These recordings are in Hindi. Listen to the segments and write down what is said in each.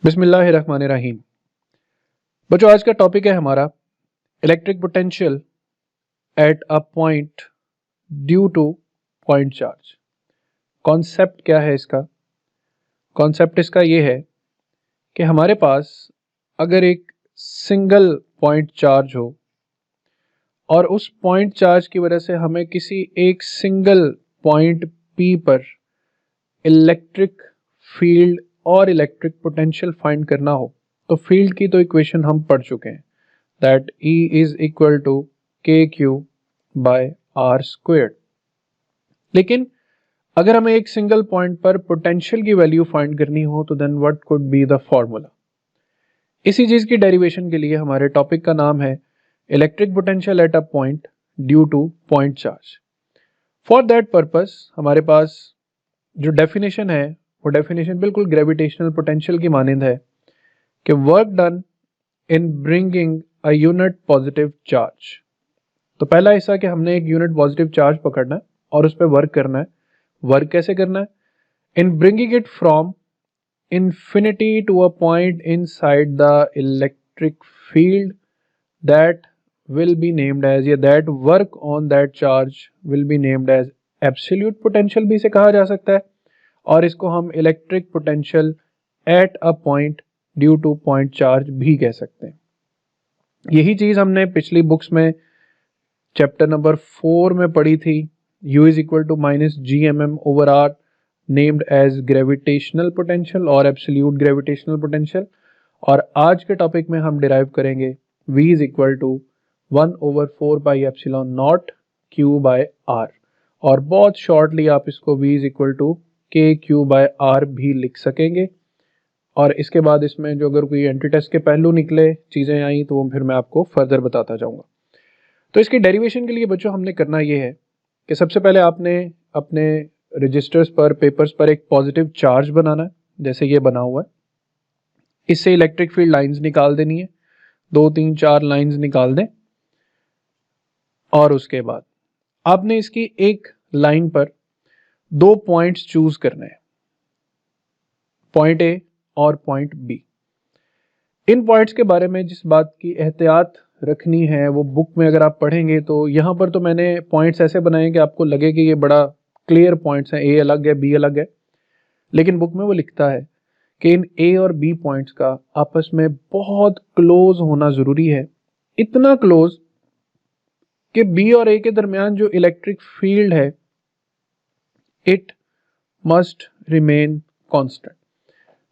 बिस्मिल्लाहिर्रहमानिर्रहीम। बच्चों, आज का टॉपिक है हमारा electric potential at a point due two point charge. Concept क्या है इसका? कॉन्सेप्ट इसका ये है कि हमारे पास अगर एक सिंगल पॉइंट चार्ज हो और उस पॉइंट चार्ज की वजह से हमें किसी एक सिंगल पॉइंट P पर इलेक्ट्रिक फील्ड और इलेक्ट्रिक पोटेंशियल फाइंड करना हो, तो फील्ड की तो इक्वेशन हम पढ़ चुके हैं, that E is equal to KQ by R squared. लेकिन अगर हमें एक सिंगल पॉइंट पर पोटेंशियल की वैल्यू फाइंड करनी हो तो then what could be the formula. इसी चीज की डेरिवेशन के लिए हमारे टॉपिक का नाम है electric potential at a point due two point charge. For that purpose हमारे पास जो डेफिनेशन है वो डेफिनेशन बिल्कुल ग्रेविटेशनल पोटेंशियल की मानंद है कि work done in bringing a unit positive charge. तो पहला हिस्सा कि हमने एक यूनिट पॉजिटिव चार्ज पकड़ना है और उस पर वर्क करना है। वर्क कैसे करना है? In bringing it from infinity to a point inside the electric field that will be named as, या that work on that charge will be named as absolute potential भी इसे कहा जा सकता है, और इसको हम electric potential at a point due two point charge भी कह सकते हैं। यही चीज हमने पिछली बुक्स में चैप्टर नंबर 4 में पढ़ी थी, U is equal to minus GMM over R named as gravitational potential और एब्सोल्यूट ग्रेविटेशनल पोटेंशियल। और आज के टॉपिक में हम डिराइव करेंगे V is equal to 1/4 pi epsilon not Q by R, और बहुत शॉर्टली आप इसको V is equal to KQ by R भी लिख सकेंगे। और इसके बाद इसमें जो अगर कोई एंटी टेस्ट के पहलू निकले, चीज़ें आई, तो वो फिर मैं आपको फर्दर बताता जाऊंगा। तो इसकी डेरिवेशन के लिए बच्चों हमने करना ये है कि सबसे पहले आपने अपने रजिस्टर्स पर, पेपर्स पर एक पॉजिटिव चार्ज बनाना है, जैसे ये बना हुआ है। इससे इलेक्ट्रिक फील्ड लाइंस निकाल देनी है, 2 3 4 लाइंस निकाल दें। और उसके बाद आपने इसकी एक लाइन पर 2 पॉइंट्स चूज करने हैं, पॉइंट A और पॉइंट B। इन पॉइंट्स के बारे में जिस बात की एहतियात रखनी है वो बुक में अगर आप पढ़ेंगे तो यहाँ पर तो मैंने पॉइंट्स ऐसे बनाए कि आपको लगे कि ये बड़ा क्लियर पॉइंट्स हैं, A अलग है B अलग है, लेकिन बुक में वो लिखता है कि इन A और B पॉइंट्स का आपस में बहुत क्लोज होना जरूरी है, इतना क्लोज कि B और A के दरमियान जो इलेक्ट्रिक फील्ड है इट मस्ट रिमेन कांस्टेंट,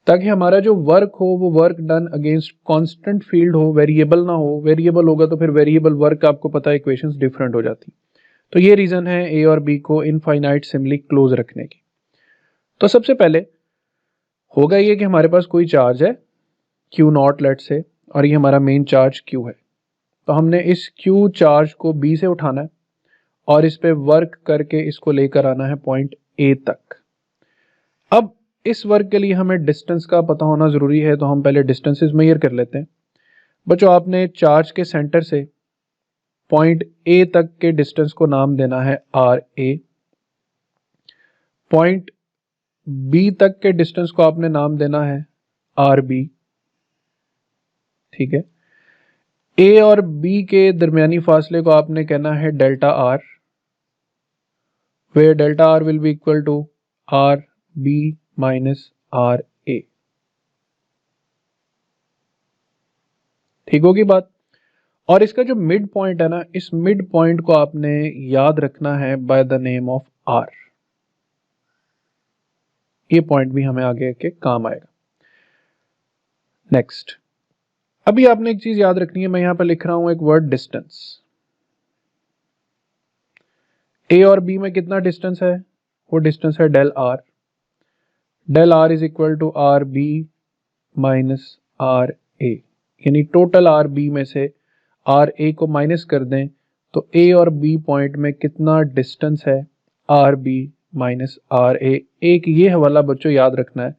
ताकि हमारा जो वर्क हो वो work done against constant field हो, वेरिएबल ना हो। वेरिएबल होगा तो फिर वेरिएबल वर्क आपको पता है इक्वेशंस डिफरेंट हो जाती। तो ये रीजन है A और B को इनफाइनाइट सिमली क्लोज रखने की। तो सबसे पहले होगा ये कि हमारे पास कोई चार्ज है Q0 लेट से, और ये हमारा मेन चार्ज Q है। तो हमने इस Q चार्ज को B से उठाना है और इस पे वर्क करके इसको लेकर आना है पॉइंट A तक। अब इस वर्क के लिए हमें डिस्टेंस का पता होना जरूरी है, तो हम पहले डिस्टेंसेस मेजर कर लेते हैं। बच्चों, आपने चार्ज के सेंटर से पॉइंट A तक के डिस्टेंस को नाम देना है RA। पॉइंट B तक के डिस्टेंस को आपने नाम देना है RB। ठीक है। A और B के दरमियानी फासले को आपने कहना है delta R, where delta R will be equal to RB minus RA। ठीक होगी बात। और इसका जो मिड पॉइंट है ना, इस मिड पॉइंट को आपने याद रखना है by the name of R। ये पॉइंट भी हमें आगे के काम आएगा। नेक्स्ट, अभी आपने एक चीज याद रखनी है, मैं यहां पर लिख रहा हूं एक वर्ड डिस्टेंस। A और B में कितना डिस्टेंस है? वो डिस्टेंस है del R। Del R is equal to RB minus RA, यानी टोटल RB में से RA को माइनस कर दें तो A और B पॉइंट में कितना डिस्टेंस है? RB minus RA। एक ये हवाला बच्चों याद रखना है,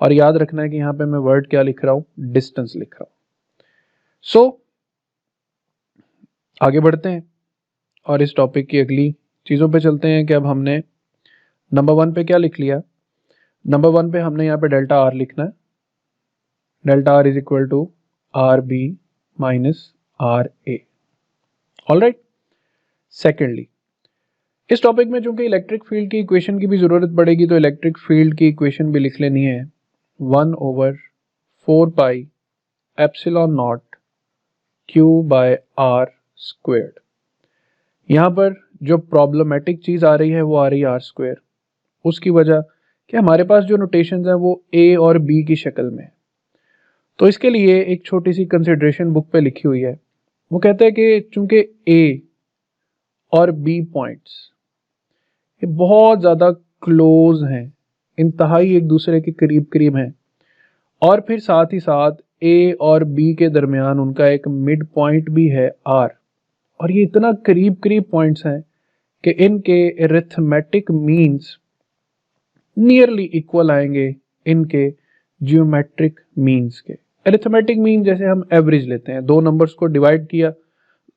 और याद रखना है कि यहाँ पे मैं वर्ड क्या लिख रहा हूँ? डिस्टेंस लिख रहा हूँ। सो आगे बढ़ते हैं और इस टॉपिक की अगली चीज़ों पे चलते हैं कि अब हमने नंबर 1 पे क्या लिख लिया। नंबर 1 पे हमने यहाँ पे डेल्टा R लिखना है। Delta R is equal to R B minus are A. Alright, secondly इस टॉपिक में चूंकि इलेक्ट्रिक फील्ड की इक्वेशन की भी ज़रूरत पड़ेगी तो इलेक्ट्रिक फील्ड की इक्वेशन भी लिख लेनी है 1/4 pi epsilon naught Q by R squared. यहाँ पर जो प्रॉब्लमेटिक चीज़ आ रही है वो आ रही है आर स्क्वेयर। उसकी वजह कि हमारे पास जो नोटेशंस हैं वो ए और बी की शक्ल में है। तो इसके लिए एक छोटी सी कंसिडरेशन बुक पे लिखी हुई है। वो कहता है कि चूंकि ए और बी पॉइंट्स ये बहुत ज़्यादा क्लोज हैं, इंतहाई एक दूसरे के करीब करीब हैं, और फिर साथ ही साथ ए और बी के दरमियान उनका एक मिड पॉइंट भी है आर, और ये इतना करीब करीब पॉइंट्स हैं कि इनके अरिथमेटिक मीन्स नियरली इक्वल आएंगे इनके जियोमेट्रिक मीन्स के। अरिथमेटिक मीन जैसे हम एवरेज लेते हैं, दो नंबर्स को डिवाइड किया,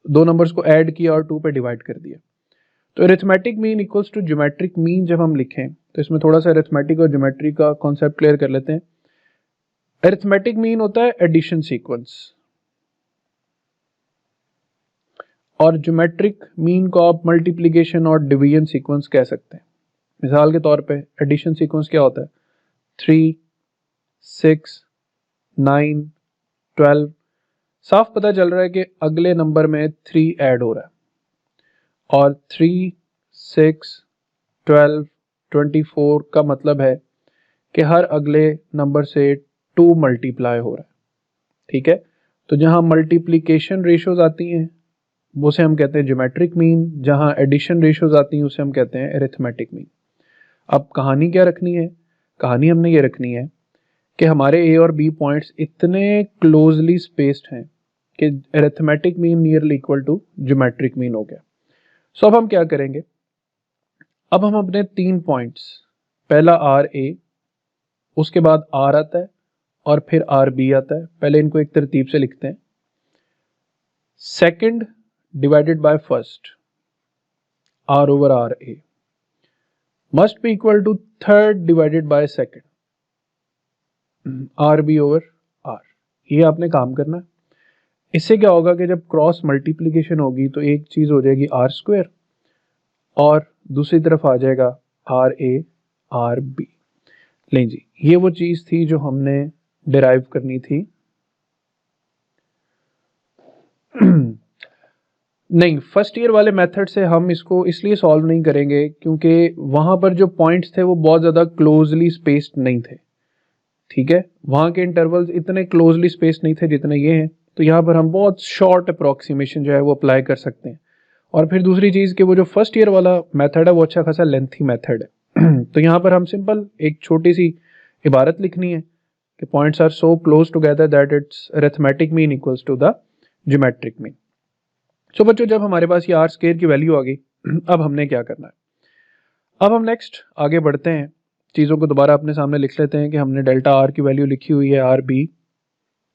दो नंबर्स को ऐड किया और 2 पे डिवाइड कर दिया। तो arithmetic mean equals to geometric mean जब हम लिखें तो इसमें थोड़ा सा अरिथमेटिक और ज्योमेट्री का कॉन्सेप्ट क्लियर कर लेते हैं। अरिथमेटिक मीन होता है एडिशन सीक्वेंस, और ज्योमेट्रिक मीन को आप मल्टीप्लिकेशन और डिवीजन सीक्वेंस कह सकते हैं। मिसाल के तौर पे एडिशन सीक्वेंस क्या होता है, 3, 6, 9, 12। साफ पता चल रहा है कि अगले नंबर में 3 ऐड हो रहा है, और 3, 6, 12, 24 का मतलब है कि हर अगले नंबर से 2 मल्टीप्लाई हो रहा है। ठीक है, तो जहां मल्टीप्लिकेशन रेशियोज आती हैं उसे हम कहते हैं ज्योमेट्रिक मीन, जहां एडिशन रेशियोज आती हैं उसे हम कहते हैं अरिथमेटिक मीन। अब कहानी क्या रखनी है, कहानी हमने ये रखनी है कि हमारे ए और बी पॉइंट्स इतने क्लोजली स्पेस्ड हैं कि arithmetic mean nearly equal to geometric mean हो गया। सो अब हम क्या करेंगे, अब हम अपने 3 पॉइंट्स, पहला आर ए, उसके बाद आर आता है और फिर आर बी आता है, पहले इनको एक तरतीब से लिखते हैं। Second divided by first, R over are A, must be equal to third divided by second, R B over R. ये आपने काम करना है। इससे क्या होगा कि जब क्रॉस मल्टीप्लीकेशन होगी तो एक चीज हो जाएगी आर स्क्वायर और दूसरी तरफ आ जाएगा आर ए आर बी। लें जी, ये वो चीज थी जो हमने डिराइव करनी थी। नहीं, फर्स्ट ईयर वाले मेथड से हम इसको इसलिए सॉल्व नहीं करेंगे क्योंकि वहां पर जो पॉइंट्स थे वो बहुत ज्यादा क्लोजली स्पेस्ड नहीं थे। ठीक है, वहां के इंटरवल्स इतने क्लोजली स्पेस्ड नहीं थे जितने ये हैं, तो यहाँ पर हम बहुत शॉर्ट अप्रोक्सीमेशन जो है वो अप्लाई कर सकते हैं। और फिर दूसरी चीज़ कि वो जो फर्स्ट ईयर वाला मेथड है वो अच्छा खासा लेंथी मेथड है। तो यहाँ पर हम सिंपल एक छोटी सी इबारत लिखनी है कि points are so close together that it's arithmetic mean equals to the geometric mean. So बच्चों, जब हमारे पास ये आर स्क्वायर की वैल्यू आ गई, अब हमने क्या करना है, अब हम नेक्स्ट आगे बढ़ते हैं। चीज़ों को दोबारा अपने सामने लिख लेते हैं कि हमने डेल्टा आर की वैल्यू लिखी हुई है R B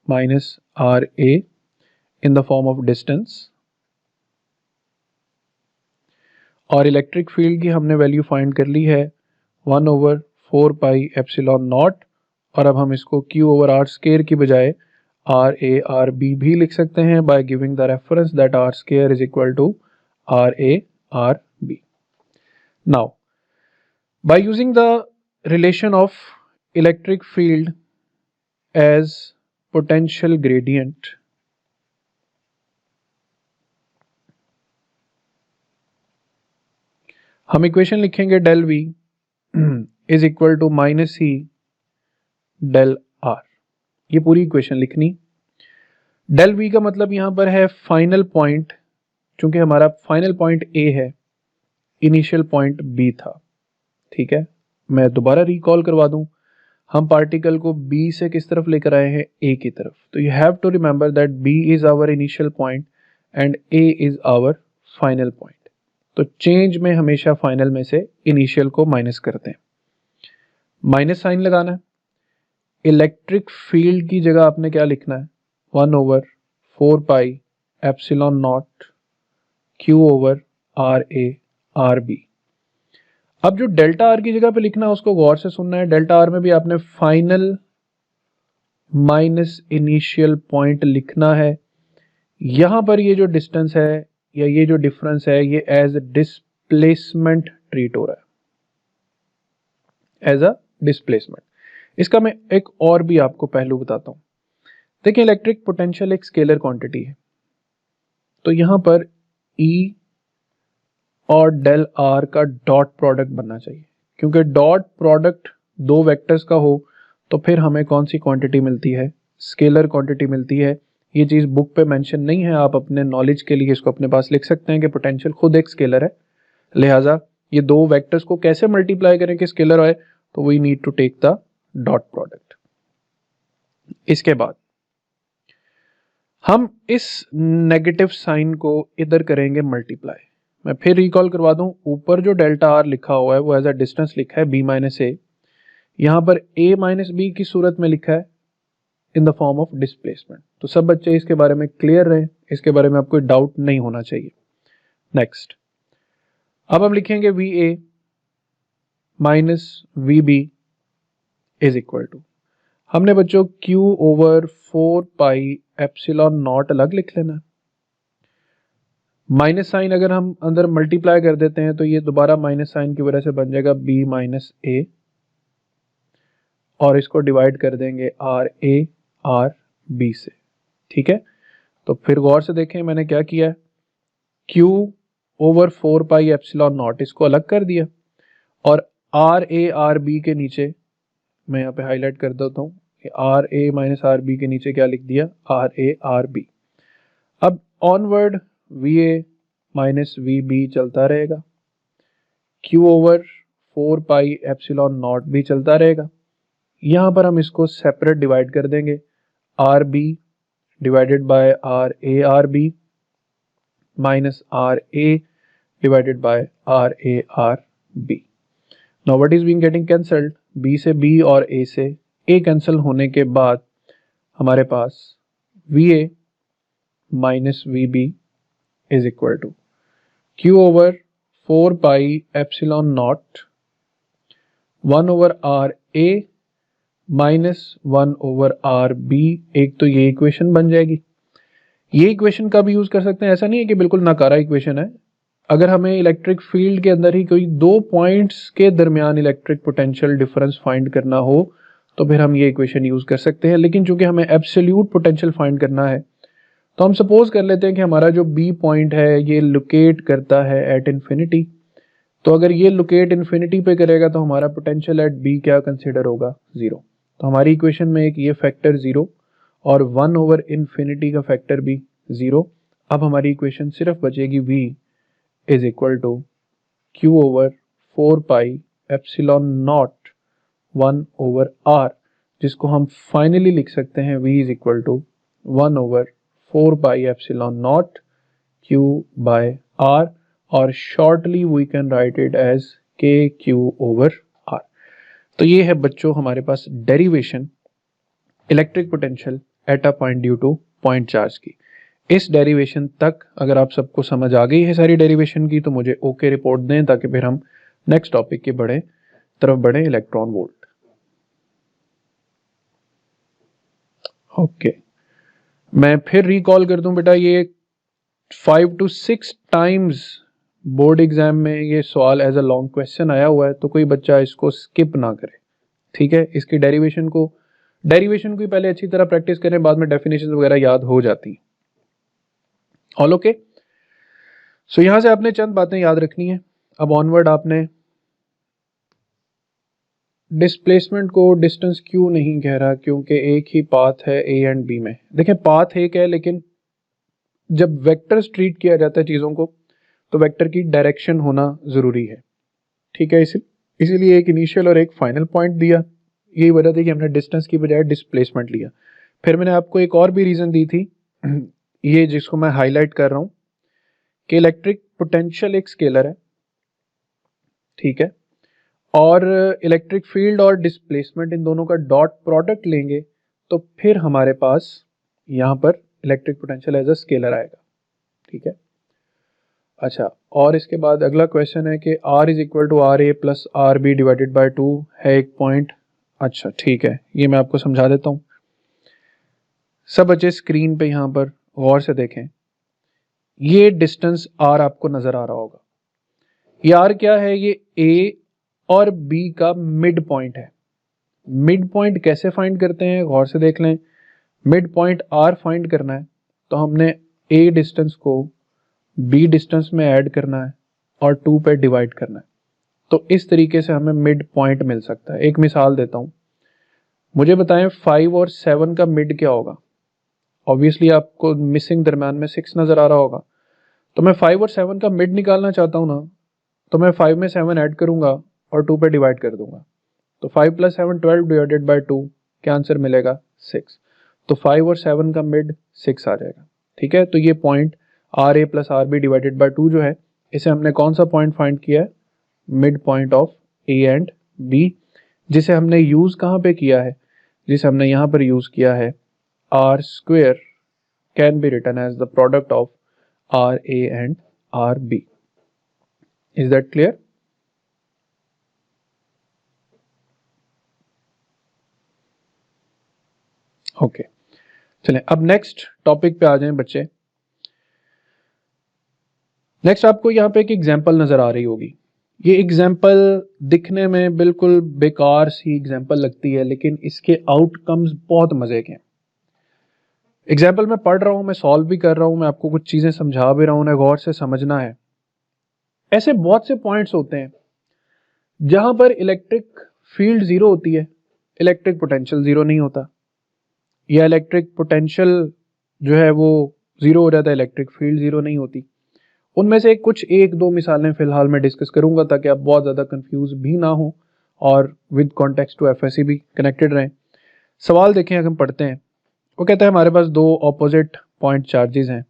minus are A in the form of distance, और इलेक्ट्रिक फील्ड की हमने वैल्यू फाइंड कर ली है 1/4 पाई एप्सिलॉन नॉट, और अब हम इसको क्यू ओवर आर स्क्वायर की बजाय आर ए आर बी भी लिख सकते हैं by giving the reference that R square is equal to R A R B. Now by using the relation of electric field as potential gradient, हम इक्वेशन लिखेंगे del V is equal to minus ही डेल आर। ये पूरी इक्वेशन लिखनी। डेल वी का मतलब यहां पर है फाइनल पॉइंट, चूंकि हमारा फाइनल पॉइंट ए है, इनिशियल पॉइंट बी था। ठीक है, मैं दोबारा रिकॉल करवा दूं, हम पार्टिकल को बी से किस तरफ लेकर आए हैं, ए की तरफ। तो you have to remember that B is our initial point and A is our final point. तो चेंज में हमेशा फाइनल में से इनिशियल को माइनस करते हैं, माइनस साइन लगाना है। इलेक्ट्रिक फील्ड की जगह आपने क्या लिखना है, 1/4 pi epsilon naught Q over R A R B. अब जो डेल्टा आर की जगह पे लिखना है उसको गौर से सुनना है। डेल्टा आर में भी आपने फाइनल माइनस इनिशियल पॉइंट लिखना है। यहां पर ये जो डिस्टेंस है या ये जो डिफरेंस है ये एज डिस्प्लेसमेंट ट्रीट हो रहा है, एज अ डिस्प्लेसमेंट। इसका मैं एक और भी आपको पहलू बताता हूं। देखिए इलेक्ट्रिक पोटेंशियल एक स्केलर क्वांटिटी है, तो यहां पर E और डेल आर का डॉट प्रोडक्ट बनना चाहिए, क्योंकि डॉट प्रोडक्ट दो वेक्टर्स का हो तो फिर हमें कौन सी क्वांटिटी मिलती है, स्केलर क्वांटिटी मिलती है। ये चीज बुक पे मेंशन नहीं है, आप अपने नॉलेज के लिए इसको अपने पास लिख सकते हैं कि पोटेंशियल खुद एक स्केलर है, लिहाजा ये दो वेक्टर्स को कैसे मल्टीप्लाई करें कि स्केलर आए, तो we need to take the dot product. इसके बाद हम इस नेगेटिव साइन को इधर करेंगे मल्टीप्लाई। मैं फिर रिकॉल करवा दूं, ऊपर जो डेल्टा आर लिखा हुआ है वो एज अ डिस्टेंस लिखा है बी माइनस ए, यहां पर ए माइनस बी की सूरत में लिखा है इन द फॉर्म ऑफ डिस्प्लेसमेंट। तो सब बच्चे इसके बारे में क्लियर रहे, इसके बारे में आपको डाउट नहीं होना चाहिए। नेक्स्ट, अब हम लिखेंगे V A minus V B is equal to, हमने बच्चों Q over 4 pi epsilon naught अलग लिख लेना है। माइनस साइन अगर हम अंदर मल्टीप्लाई कर देते हैं तो ये दोबारा माइनस साइन की वजह से बन जाएगा B माइनस ए, और इसको डिवाइड कर देंगे आर ए आर बी से। ठीक है, तो फिर गौर से देखें मैंने क्या किया है, Q over 4 pi epsilon not इसको अलग कर दिया, और आर ए आर बी के नीचे मैं यहाँ पे हाईलाइट कर देता हूँ, आर ए माइनस आर बी के नीचे क्या लिख दिया, आर ए आर बी। अब onward V A minus V B चलता रहेगा, Q over 4 pi epsilon naught भी चलता रहेगा। यहाँ पर हम इसको सेपरेट डिवाइड कर देंगे, r B divided by r A R B minus are a divided by r A R B. Now what is being getting cancelled, b से बी और ए से ए कैंसिल होने के बाद हमारे पास V A minus V B is equal to q over 4 pi epsilon not 1 over R A minus 1 over r b. एक तो ये इक्वेशन बन जाएगी। ये इक्वेशन का भी यूज कर सकते हैं, ऐसा नहीं है कि बिल्कुल नकारा इक्वेशन है। अगर हमें इलेक्ट्रिक फील्ड के अंदर ही कोई दो पॉइंट्स के दरमियान इलेक्ट्रिक पोटेंशियल डिफरेंस फाइंड करना हो तो फिर हम ये इक्वेशन यूज कर सकते हैं, लेकिन चूंकि हमें एब्सोल्यूट पोटेंशियल फाइंड करना है तो हम सपोज कर लेते हैं कि हमारा जो बी पॉइंट है ये लोकेट करता है एट इन्फिनिटी। तो अगर ये लोकेट इन्फिनिटी पे करेगा तो हमारा पोटेंशियल एट बी क्या कंसिडर होगा, जीरो। तो हमारी इक्वेशन में एक ये फैक्टर जीरो और 1 ओवर इन्फिनिटी का फैक्टर भी जीरो। अब हमारी इक्वेशन सिर्फ बचेगी v is equal to q over 4 pi epsilon not 1 over r, जिसको हम फाइनली लिख सकते हैं v is equal to 1 over 4 pi epsilon not q by r, और shortly we can write it as k q over r। तो ये है बच्चों हमारे पास derivation electric potential at a point due two point charge की। इस डेरिवेशन तक अगर आप सबको समझ आ गई है सारी डेरिवेशन की तो मुझे ओके रिपोर्ट दें, ताकि फिर हम नेक्स्ट टॉपिक के तरफ बढ़े, इलेक्ट्रॉन वोल्ट। ओके, मैं फिर रिकॉल कर दूं बेटा, ये 5 to 6 टाइम्स बोर्ड एग्जाम में ये सवाल एज अ लॉन्ग क्वेश्चन आया हुआ है, तो कोई बच्चा इसको स्किप ना करे। ठीक है, इसकी डेरिवेशन को ही पहले अच्छी तरह प्रैक्टिस करें, बाद में डेफिनेशन वगैरह याद हो जाती। ऑल ओके, सो यहां से आपने चंद बातें याद रखनी है। अब ऑनवर्ड आपने डिस्प्लेसमेंट को डिस्टेंस क्यों नहीं कह रहा, क्योंकि एक ही पाथ है ए एंड बी में। देखें पाथ एक है, लेकिन जब वेक्टर्स ट्रीट किया जाता है चीजों को तो वेक्टर की डायरेक्शन होना जरूरी है। ठीक है, इसीलिए एक इनिशियल और एक फाइनल पॉइंट दिया। यही वजह थी कि हमने डिस्टेंस की बजाय डिस्प्लेसमेंट लिया। फिर मैंने आपको एक और भी रीजन दी थी, ये जिसको मैं हाईलाइट कर रहा हूं कि इलेक्ट्रिक पोटेंशियल एक स्केलर है। ठीक है, और इलेक्ट्रिक फील्ड और डिस्प्लेसमेंट इन दोनों का डॉट प्रोडक्ट लेंगे तो फिर हमारे पास यहां पर electric potential as a scalar आएगा। ठीक है, अच्छा, और इसके बाद अगला क्वेश्चन है कि R is equal to R A plus R B divided by 2 है एक पॉइंट। अच्छा ठीक है, ये मैं आपको समझा देता हूँ। सब बच्चे स्क्रीन पे यहाँ पर गौर से देखें, ये डिस्टेंस आर आपको नजर आ रहा होगा। ये आर क्या है? ये ए और बी का मिड पॉइंट है। मिड पॉइंट कैसे फाइंड करते हैं? गौर से देख लें। मिड पॉइंट आर फाइंड करना है तो हमने ए डिस्टेंस को बी डिस्टेंस में ऐड करना है और 2 पे डिवाइड करना है। तो इस तरीके से हमें मिड पॉइंट मिल सकता है। एक मिसाल देता हूं, मुझे बताएं 5 और 7 का मिड क्या होगा? ऑब्वियसली आपको मिसिंग दरम्यान में 6 नजर आ रहा होगा, तो मैं 5 और 7 का मिड निकालना चाहता हूं ना, तो मैं 5 में 7 ऐड करूंगा और 2 पे डिवाइड कर दूंगा। तो 5 + 7 12 डिवाइडेड बाय 2, क्या आंसर मिलेगा? 6। तो 5 और 7 का मिड 6 आ जाएगा। ठीक है, तो ये point R A plus R B divided by 2 जो है, इसे हमने कौन सा पॉइंट फाइंड किया है? Mid point of A and B, जिसे हमने यूज कहाँ पे किया है? जिसे हमने यहाँ पर यूज किया है, R square can be written as the product of R A and R B. Is that clear? Okay, चलें अब नेक्स्ट टॉपिक पे आ जाएं बच्चे। नेक्स्ट आपको यहाँ पे एक एग्जाम्पल नजर आ रही होगी। ये एग्जाम्पल दिखने में बिल्कुल बेकार सी एग्जाम्पल लगती है, लेकिन इसके आउटकम्स बहुत मजे के हैं। एग्जाम्पल मैं पढ़ रहा हूँ, मैं सॉल्व भी कर रहा हूँ, मैं आपको कुछ चीजें समझा भी रहा हूँ, उन्हें गौर से समझना है। ऐसे बहुत से पॉइंट्स होते हैं जहां पर इलेक्ट्रिक फील्ड जीरो होती है, इलेक्ट्रिक पोटेंशियल जीरो नहीं होता, या इलेक्ट्रिक पोटेंशियल जो है वो जीरो हो जाता है, इलेक्ट्रिक फील्ड जीरो नहीं होती। उनमें से कुछ एक दो मिसालें फिलहाल मैं डिस्कस करूंगा ताकि आप बहुत ज़्यादा कंफ्यूज भी ना हो और विद कॉन्टेक्स्ट टू एफएससी भी कनेक्टेड रहें। सवाल देखें, अगर हम पढ़ते हैं, वो कहता है हमारे पास दो ऑपोजिट पॉइंट चार्जेस हैं,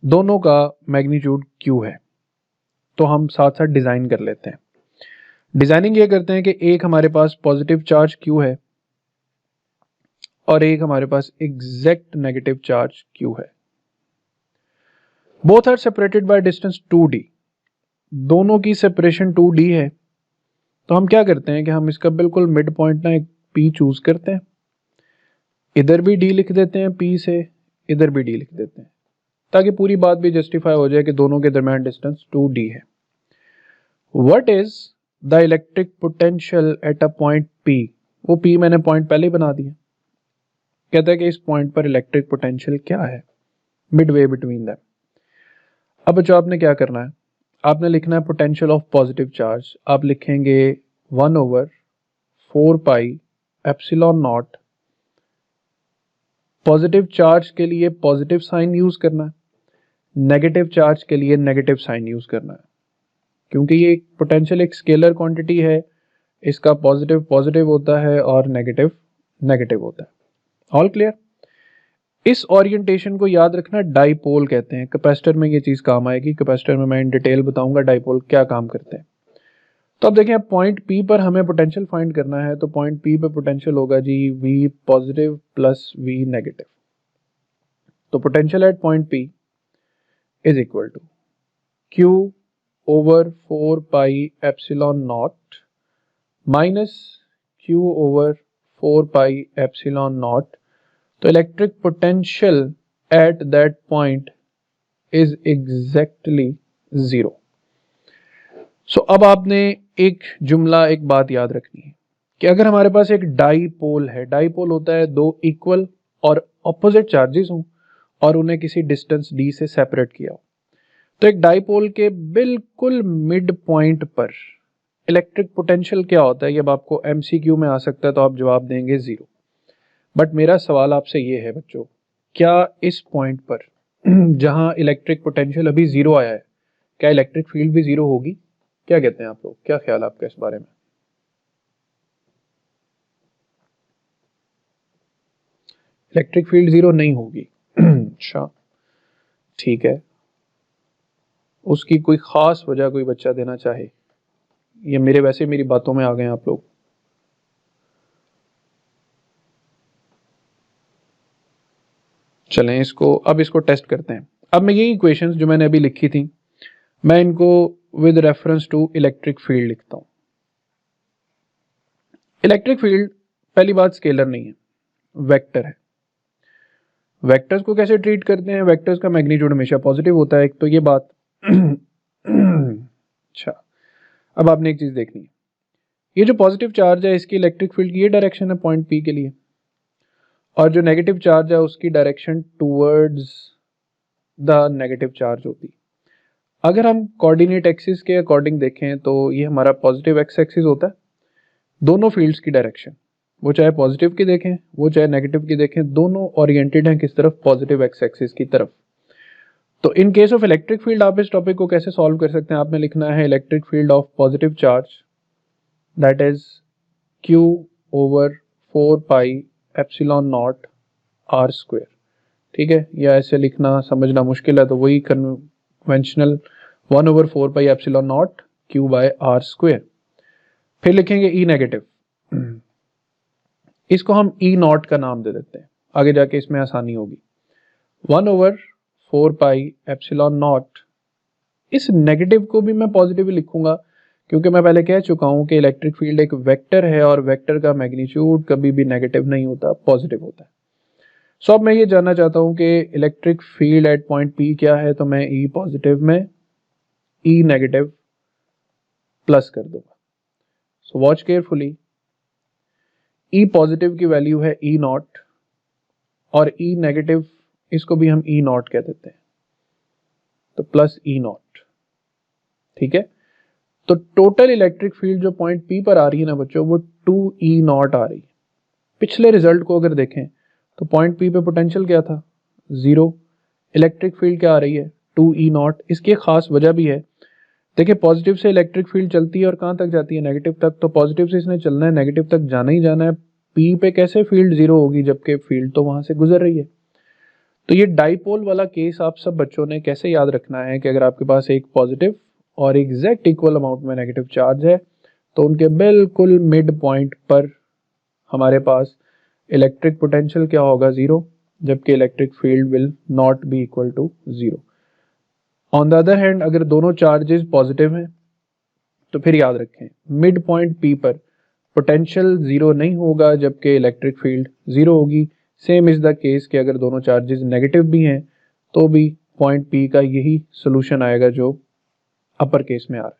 दोनों का मैग्नीट्यूड क्यू है। तो हम साथ साथ डिज़ाइन कर लेते हैं। डिज़ाइनिंग ये करते हैं कि एक हमारे पास पॉजिटिव चार्ज क्यू है और एक हमारे पास एग्जैक्ट नेगेटिव चार्ज क्यू है। Both are separated by distance 2d, दोनों की सेपरेशन 2d है। तो हम क्या करते हैं कि हम इसका बिल्कुल मिड पॉइंट ना एक p चूज करते हैं, इधर भी d लिख देते हैं p से, इधर भी d लिख देते हैं, ताकि पूरी बात भी जस्टिफाई हो जाए कि दोनों के दरमियान डिस्टेंस 2d है। What is the electric potential at a point p? वो p मैंने पॉइंट पहले ही बना दिया। कहता है कि इस पॉइंट पर इलेक्ट्रिक पोटेंशियल क्या है, मिडवे बिटवीन दैम। अब बच्चों आपने क्या करना है, आपने लिखना है पोटेंशियल ऑफ पॉजिटिव चार्ज। आप लिखेंगे 1/4 pi epsilon not. Positive charge के लिए पॉजिटिव साइन यूज करना है, नेगेटिव चार्ज के लिए नेगेटिव साइन यूज करना है, क्योंकि ये पोटेंशियल एक स्केलर क्वांटिटी है, इसका पॉजिटिव पॉजिटिव होता है और नेगेटिव नेगेटिव होता है। All clear? इस ओरिएंटेशन को याद रखना डाइपोल कहते हैं। कैपेसिटर में ये चीज काम आएगी, कैपेसिटर में मैं इन डिटेल बताऊंगा डाइपोल क्या काम करते हैं। तो अब देखें, अब पॉइंट पी पर हमें पोटेंशियल फाइंड करना है, तो पॉइंट पी पर पोटेंशियल होगा जी V positive plus V negative. तो potential at point P is equal to Q/4 pi epsilon not minus Q/4 pi epsilon not. तो electric potential at that point is exactly zero. So अब आपने एक जुमला, एक बात याद रखनी है कि अगर हमारे पास एक डाइपोल है, डाइपोल होता है दो इक्वल और ऑपोजिट चार्जेस हों और उन्हें किसी डिस्टेंस d से सेपरेट किया हो, तो एक डाइपोल के बिल्कुल मिड पॉइंट पर इलेक्ट्रिक पोटेंशियल क्या होता है, ये अब आपको एमसीक्यू में आ सकता है, तो आप जवाब देंगे जीरो। बट मेरा सवाल आपसे ये है बच्चों, क्या इस पॉइंट पर जहां इलेक्ट्रिक पोटेंशियल अभी जीरो आया है, क्या इलेक्ट्रिक फील्ड भी जीरो होगी? क्या कहते हैं आप लोग, क्या ख्याल है आपका इस बारे में? इलेक्ट्रिक फील्ड जीरो नहीं होगी। अच्छा ठीक है, उसकी कोई खास वजह कोई बच्चा देना चाहे? ये मेरे वैसे मेरी बातों में आ गए आप लोग। चलें इसको टेस्ट करते हैं। अब मैं यही इक्वेशंस जो मैंने अभी लिखी थी, मैं इनको with reference to electric field लिखता हूं। इलेक्ट्रिक फील्ड पहली बात स्केलर नहीं है, वेक्टर है। वेक्टर्स को कैसे ट्रीट करते हैं, वेक्टर्स का मैग्नीट्यूड हमेशा पॉजिटिव होता है, एक तो ये बात। अच्छा, अब आपने एक चीज देखनी है, ये जो पॉजिटिव चार्ज है इसकी इलेक्ट्रिक फील्ड की ये डायरेक्शन है पॉइंट पी के लिए, और जो नेगेटिव चार्ज है उसकी direction towards the negative charge होती। अगर हम कोऑर्डिनेट एक्सिस के अकॉर्डिंग देखें तो ये हमारा पॉजिटिव एक्स एक्सिस होता है, दोनों फील्ड्स की डायरेक्शन, वो चाहे पॉजिटिव की देखें वो चाहे नेगेटिव की देखें, दोनों ओरिएंटेड हैं किस तरफ, पॉजिटिव एक्स एक्सिस की तरफ। तो in case of electric field आप इस टॉपिक को कैसे सॉल्व कर सकते हैं, आपने लिखना है electric field of positive charge that is Q over 4 pi epsilon naught R square. ठीक है, या ऐसे लिखना समझना मुश्किल है तो वही conventional 1 over 4 pi epsilon not Q by R square. फिर लिखेंगे E नेगेटिव, इसको हम E नॉट का नाम दे देते हैं, आगे जाके इसमें आसानी होगी। 1 ओवर 4 पाई एप्सिलॉन नॉट, इस नेगेटिव को भी मैं पॉजिटिव लिखूंगा क्योंकि मैं पहले कह चुका हूं कि इलेक्ट्रिक फील्ड एक वेक्टर है और वेक्टर का मैग्नीट्यूड कभी भी नेगेटिव नहीं होता, पॉजिटिव होता है। सो अब मैं ये जानना चाहता हूं कि electric field at point P क्या है, तो मैं E पॉजिटिव में E नेगेटिव प्लस कर दूंगा। So watch carefully, E positive की वैल्यू है E नॉट और E नेगेटिव इसको भी हम E नॉट कह देते हैं, तो प्लस E नॉट। ठीक है, तो टोटल इलेक्ट्रिक फील्ड जो पॉइंट P पर आ रही है ना बच्चों, वो 2E नॉट आ रही है। पिछले रिजल्ट को अगर देखें तो पॉइंट P पे पोटेंशियल क्या था, 0, इलेक्ट्रिक फील्ड क्या आ रही है, 2E नॉट। इसकी एक खास वजह भी है, देखिए पॉजिटिव से इलेक्ट्रिक फील्ड चलती है और कहाँ तक जाती है, नेगेटिव तक, तो पॉजिटिव से इसने चलना है, नेगेटिव तक जाना ही जाना है। P पे कैसे फील्ड 0 होगी जबकि फील्ड तो वहां से गुजर रही है। तो ये डाइपोल वाला केस आप सब बच्चों ने कैसे याद रखना है कि अगर आपके पास एक पॉजिटिव और एग्जैक्ट इक्वल अमाउंट में नेगेटिव चार्ज है तो उनके बिल्कुल मिड पॉइंट पर हमारे पास इलेक्ट्रिक पोटेंशियल क्या होगा, 0, जबकि electric field will not be equal to 0। On the other hand अगर दोनों चार्जेस पॉजिटिव हैं तो फिर याद रखें मिड पॉइंट P पर पोटेंशियल 0 नहीं होगा जबकि इलेक्ट्रिक फील्ड 0 होगी। सेम इज द केस कि अगर दोनों चार्जेस नेगेटिव भी हैं तो भी पॉइंट P का यही सोल्यूशन आएगा जो अपर केस में आ रहा है।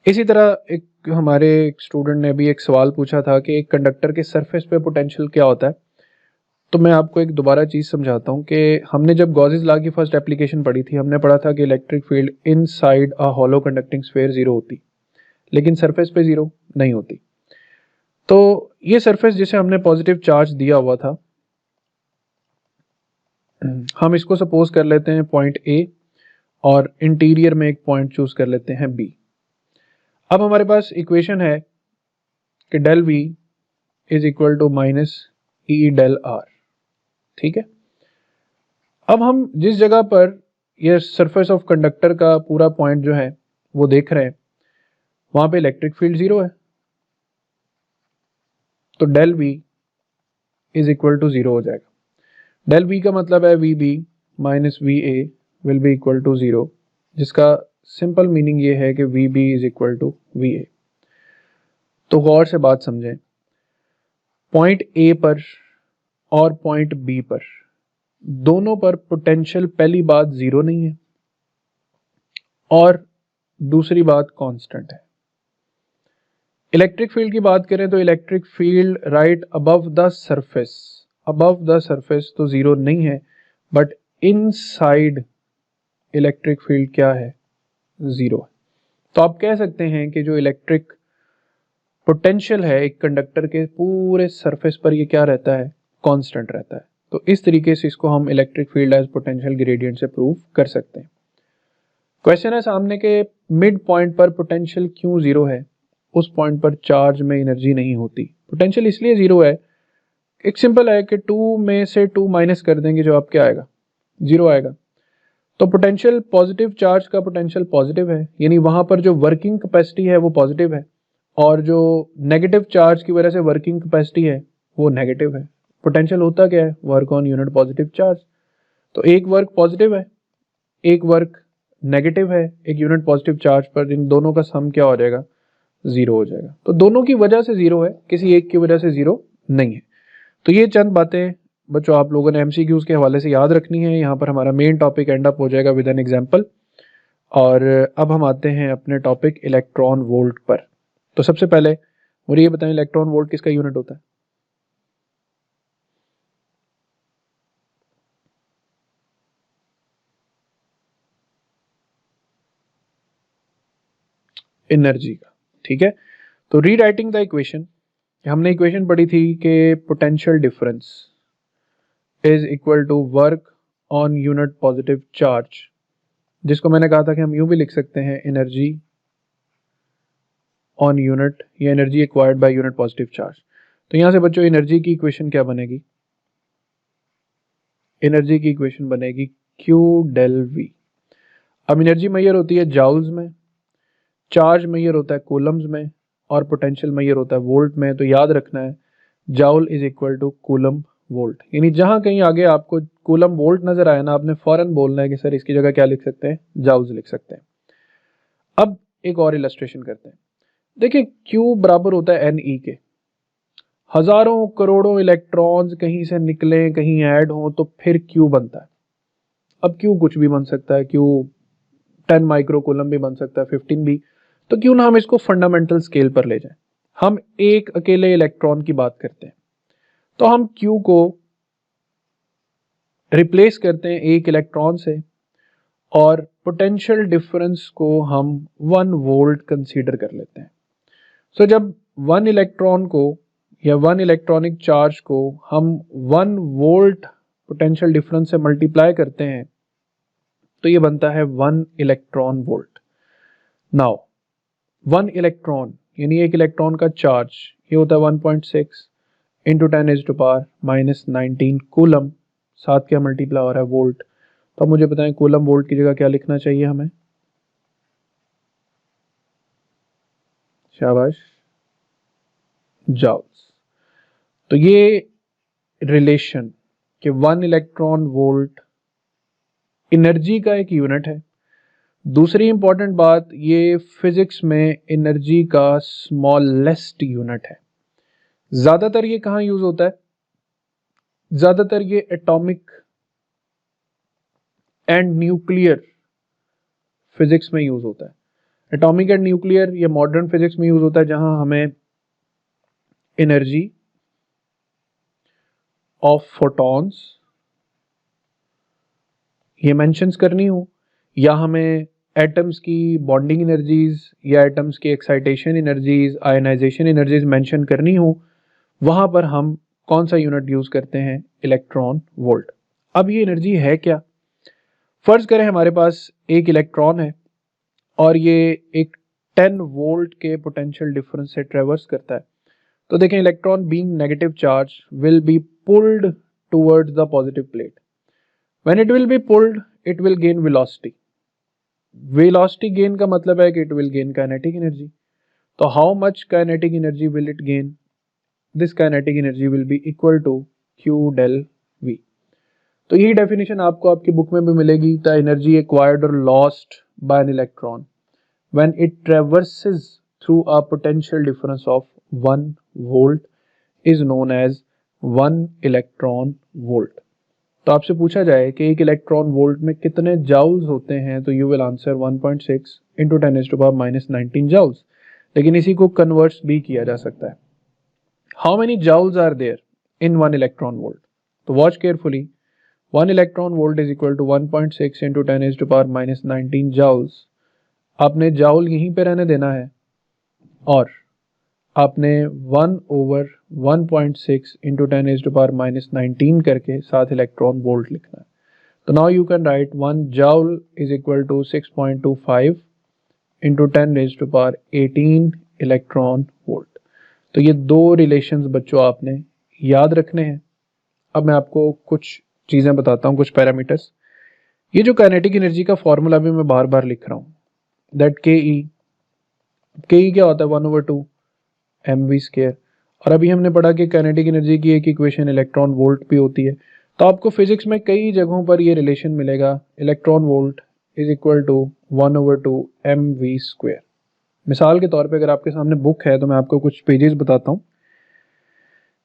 इसी तरह एक हमारे स्टूडेंट ने भी एक सवाल पूछा था कि एक कंडक्टर के सरफेस पे पोटेंशियल क्या होता है, तो मैं आपको एक दोबारा चीज़ समझाता हूँ कि हमने जब गॉसेस लॉ की फर्स्ट एप्लीकेशन पढ़ी थी, हमने पढ़ा था कि electric field inside a hollow conducting sphere 0 होती, लेकिन सरफेस पे 0 नहीं होती। तो ये सरफेस जिसे हमने पॉजिटिव चार्ज दिया हुआ था, हम इसको सपोज कर लेते हैं पॉइंट A और इंटीरियर में एक पॉइंट चूज कर लेते हैं B। अब हमारे पास इक्वेशन है कि del V is equal to minus E del R। ठीक है, अब हम जिस जगह पर ये सरफेस ऑफ कंडक्टर का पूरा पॉइंट जो है वो देख रहे हैं वहां पे इलेक्ट्रिक फील्ड 0 है, तो del V is equal to 0 हो जाएगा। डेल V का मतलब है VB माइनस VA will be equal to 0, जिसका सिंपल मीनिंग ये है कि VB is equal to VA। तो गौर से बात समझें, पॉइंट A पर और पॉइंट B पर दोनों पर पोटेंशियल पहली बात 0 नहीं है और दूसरी बात कांस्टेंट है। इलेक्ट्रिक फील्ड की बात करें तो electric field right above the surface तो 0 नहीं है, बट इनसाइड इलेक्ट्रिक फील्ड क्या है, 0 है। तो आप कह सकते हैं कि जो इलेक्ट्रिक पोटेंशियल है एक कंडक्टर के पूरे सरफेस पर ये क्या रहता है, कांस्टेंट रहता है। तो इस तरीके से इसको हम electric field as potential gradient से प्रूव कर सकते हैं। क्वेश्चन है सामने के मिड पॉइंट पर पोटेंशियल क्यों 0 है, उस पॉइंट पर चार्ज में एनर्जी नहीं होती। पोटेंशियल इसलिए 0 है, एक सिंपल है कि 2 में से 2 माइनस कर देंगे जो आप क्या आएगा, 0 आएगा। तो पोटेंशियल पॉजिटिव चार्ज का पोटेंशियल पॉजिटिव है, यानी वहां पर जो वर्किंग कैपेसिटी है वो पॉजिटिव है, और जो नेगेटिव चार्ज की वजह से वर्किंग कैपेसिटी है वो नेगेटिव है। पोटेंशियल होता क्या है, work on unit positive charge. तो एक वर्क पॉजिटिव है, एक वर्क नेगेटिव है, एक यूनिट पॉजिटिव चार्ज पर, इन दोनों का सम क्या हो जाएगा, 0 हो जाएगा। तो दोनों की वजह से 0 है, किसी एक की वजह से 0 नहीं है। तो ये चंद बातें बच्चों आप लोगों ने MCQs के हवाले से याद रखनी है। यहाँ पर हमारा मेन टॉपिक एंड अप हो जाएगा विद एन एग्जाम्पल। और अब हम आते हैं अपने टॉपिक इलेक्ट्रॉन वोल्ट पर। तो सबसे पहले मुझे ये बताएं, इलेक्ट्रॉन वोल्ट किसका यूनिट होता है? एनर्जी का। ठीक है, तो रीराइटिंग द इक्वेशन, हमने इक्वेशन पढ़ी थी कि potential difference is equal to work on unit positive charge, जिसको मैंने कहा था कि हम यूं भी लिख सकते हैं एनर्जी ऑन यूनिट या energy acquired by unit positive charge. तो यहां से बच्चों एनर्जी की इक्वेशन क्या बनेगी? एनर्जी की इक्वेशन बनेगी Q डेल V। अब एनर्जी मैयर होती है जाउल्स में, चार्ज मैयर होता है कूलम्स में, और पोटेंशियल मैयर होता है वोल्ट में। तो याद रखना है joule is equal to coulomb volt, यानी जहां कहीं आगे आपको कूलम वोल्ट नजर आया ना, आपने फौरन बोलना है कि सर इसकी जगह क्या लिख सकते हैं, जाउल्स लिख सकते हैं। अब एक और इलस्ट्रेशन करते हैं। देखिए Q बराबर होता है NE के। हजारों करोड़ों इलेक्ट्रॉन्स कहीं से निकले, कहीं ऐड हो, तो फिर Q बनता है। अब Q कुछ भी बन सकता है, Q 10 माइक्रोकूलम भी बन सकता है, 15 भी। तो क्यों ना हम इसको फंडामेंटल स्केल पर ले जाएं। हम एक अकेले इलेक्ट्रॉन की बात करते हैं, तो हम Q को रिप्लेस करते हैं एक इलेक्ट्रॉन से, और पोटेंशियल डिफरेंस को हम 1 वोल्ट कंसीडर कर लेते हैं। सो जब 1 इलेक्ट्रॉन को या 1 इलेक्ट्रॉनिक चार्ज को हम 1 वोल्ट पोटेंशियल डिफरेंस से मल्टीप्लाई करते हैं, तो ये बनता है 1 इलेक्ट्रॉन वोल्ट। नाउ 1 इलेक्ट्रॉन यानी एक इलेक्ट्रॉन का चार्ज ये होता है 1.6 इंटू 10⁻⁻19 कूलम, साथ क्या मल्टीप्लाई हो रहा है वोल्ट। तो अब मुझे बताएं कूलम वोल्ट की जगह क्या लिखना चाहिए हमें? शाबाश, जाउल्स। तो ये रिलेशन कि 1 इलेक्ट्रॉन वोल्ट एनर्जी का एक यूनिट है। दूसरी इंपॉर्टेंट बात, ये फिजिक्स में एनर्जी का स्मॉलेस्ट यूनिट है। ज्यादातर ये कहाँ यूज होता है? ज्यादातर ये एटॉमिक एंड न्यूक्लियर फिजिक्स में यूज होता है। एटॉमिक एंड न्यूक्लियर ये मॉडर्न फिजिक्स में यूज होता है, जहां हमें एनर्जी ऑफ फोटॉन्स ये मेंशंस करनी हो, या हमें एटम्स की बॉन्डिंग एनर्जीज या एटम्स की excitation energies, ionization energies mention करनी हो, वहां पर हम कौन सा यूनिट यूज करते हैं? Electron volt. अब ये एनर्जी है क्या? फर्ज करें हमारे पास एक इलेक्ट्रॉन है और ये एक 10 वोल्ट के पोटेंशियल डिफरेंस से ट्रेवर्स करता है। तो देखें electron being negative charge will be pulled towards the positive plate. When it will be pulled it will gain velocity. Velocity gain का मतलब है कि it will gain kinetic energy. तो how much kinetic energy will it gain? This kinetic energy will be equal to Q del V। तो यही डेफिनेशन आपको आपकी बुक में भी मिलेगी। The energy acquired or lost by an electron when it traverses through a potential difference of 1 volt is known as 1 electron volt. तो आपसे पूछा जाए कि एक इलेक्ट्रॉन वोल्ट में कितने जाउल्स होते हैं, तो you will answer 1.6 into 10⁻⁻19 joules. लेकिन इसी को कन्वर्ट्स भी किया जा सकता है। How many joules are there in 1 electron volt? तो watch carefully. 1 electron volt is equal to 1.6 into 10⁻⁻19 joules. आपने जाउल यहीं पे रहने देना है और आपने 1/1.6 इंटू 10⁻⁻19 करके साथ इलेक्ट्रॉन वोल्ट लिखना है। तो now you can write 1 joule is equal to 6.25 into 10⁻18 electron volt. तो ये दो रिलेशंस बच्चों आपने याद रखने हैं। अब मैं आपको कुछ चीज़ें बताता हूँ, कुछ पैरामीटर्स। ये जो काइनेटिक एनर्जी का फॉर्मूला भी मैं बार बार लिख रहा हूँ, दैट के क्या होता है? 1/2 mv²। और अभी हमने पढ़ा कि काइनेटिक एनर्जी की एक इक्वेशन इलेक्ट्रॉन वोल्ट भी होती है। तो आपको फिजिक्स में कई जगहों पर ये रिलेशन मिलेगा, electron volt is equal to 1/2 mv²। मिसाल के तौर पे अगर आपके सामने बुक है तो मैं आपको कुछ पेजेस बताता हूँ।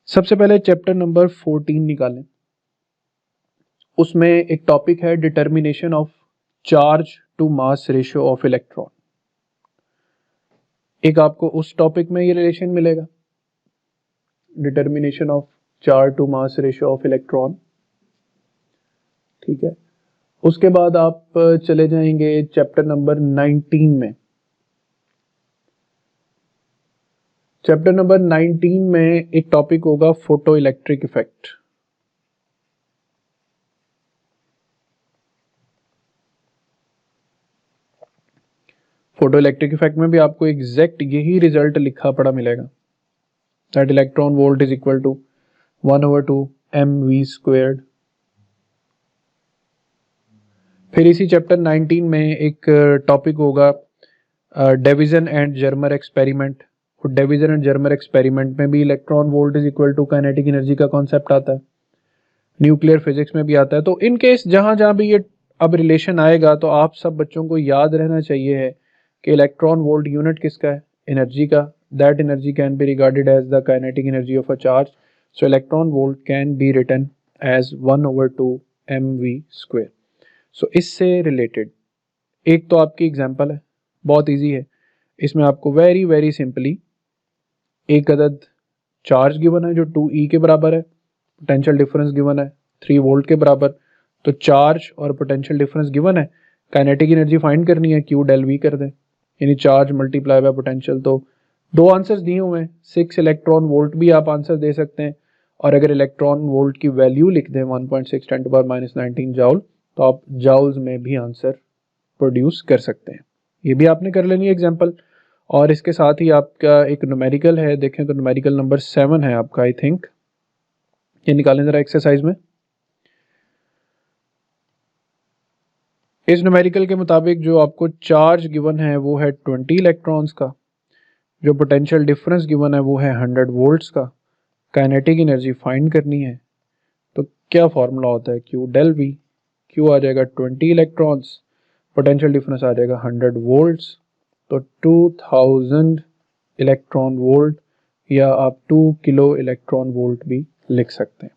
सबसे पहले चैप्टर नंबर 14 निकालें। उसमें एक टॉपिक है determination of charge to mass ratio of electron. एक आपको उस टॉपिक में ये रिलेशन मिलेगा, determination of charge to mass ratio of electron. ठीक है, उसके बाद आप चले जाएंगे चैप्टर नंबर 19 में। चैप्टर नंबर 19 में एक टॉपिक होगा photo electric effect. Photo electric effect में भी आपको एग्जैक्ट यही रिजल्ट लिखा पड़ा मिलेगा, that electron volt is equal to 1/2 mv²। फिर इसी चैप्टर 19 में एक टॉपिक होगा Davisson and Germer experiment. Davisson and Germer experiment में भी electron volt is equal to kinetic energy का कॉन्सेप्ट आता है, न्यूक्लियर फिजिक्स में भी आता है। तो इन केस जहां जहां भी ये अब रिलेशन आएगा तो आप सब बच्चों को याद रहना चाहिए है कि इलेक्ट्रॉन वोल्ट यूनिट किसका है, एनर्जी का। That energy can be regarded as the kinetic energy of a charge, so electron volt can be written as 1/2 mv²। So इससे रिलेटेड एक तो आपकी एग्जांपल है, बहुत इजी है। इसमें आपको वेरी वेरी सिंपली एक अदद चार्ज गिवन है जो 2e के बराबर है, पोटेंशियल डिफरेंस गिवन है 3 वोल्ट के बराबर। तो चार्ज और पोटेंशियल डिफरेंस गिवन है, काइनेटिक एनर्जी फाइंड करनी है, Q del V कर दें, यानी चार्ज मल्टीप्लाई बाय पोटेंशियल। तो दो आंसर्स दिए हुए हैं, 6 इलेक्ट्रॉन वोल्ट भी आप आंसर दे सकते हैं, और अगर इलेक्ट्रॉन वोल्ट की वैल्यू लिख दें 1.6 × 10⁻19 जाउल, तो आप जाउल्स में भी आंसर प्रोड्यूस कर सकते हैं। ये भी आपने कर लेनी है एग्जाम्पल। और इसके साथ ही आपका एक न्यूमेरिकल है, देखें तो न्यूमेरिकल नंबर 7 है आपका, आई थिंक। ये निकालें जरा एक्सरसाइज में। इस न्यूमेरिकल के मुताबिक जो आपको चार्ज गिवन है वो है 20 इलेक्ट्रॉन्स का, जो पोटेंशियल डिफरेंस गिवन है वो है 100 वोल्ट्स का, काइनेटिक एनर्जी फाइंड करनी है। तो क्या फॉर्मूला होता है, Q del V। Q आ जाएगा 20 इलेक्ट्रॉन्स, पोटेंशियल डिफरेंस आ जाएगा 100 वोल्ट्स, तो 2000 इलेक्ट्रॉन वोल्ट, या आप 2 किलो इलेक्ट्रॉन वोल्ट भी लिख सकते हैं।